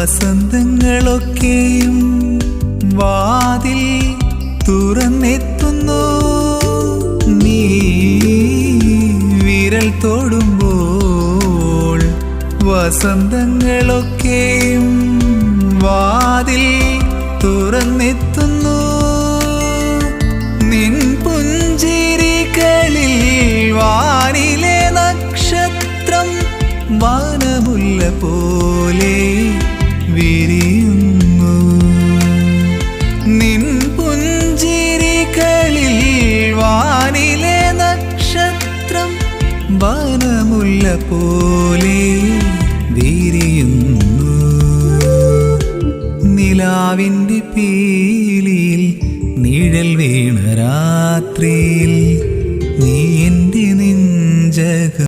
വസന്തങ്ങളൊക്കെയും വാതിൽ തുറന്നെത്തുന്നു. നീ വിരൽ തൊടുമ്പോൾ വസന്തങ്ങളൊക്കെയും വാതിൽ തുറന്നെത്തുന്നു. നിൻ പുഞ്ചിരികളിൽ വാനിലെ നക്ഷത്രം വാനമുല്ല പോലെ വിരിയുന്നു. നിൻ പുഞ്ചിരികളിൽ വാനിലെ നക്ഷത്രം വാനമുല്ല പോലെ വിരിയുന്നു. നിലാവിൻ്റെ പീലിയിൽ നിഴൽ വീണ രാത്രിയിൽ നീ എൻ്റെ നെഞ്ചകം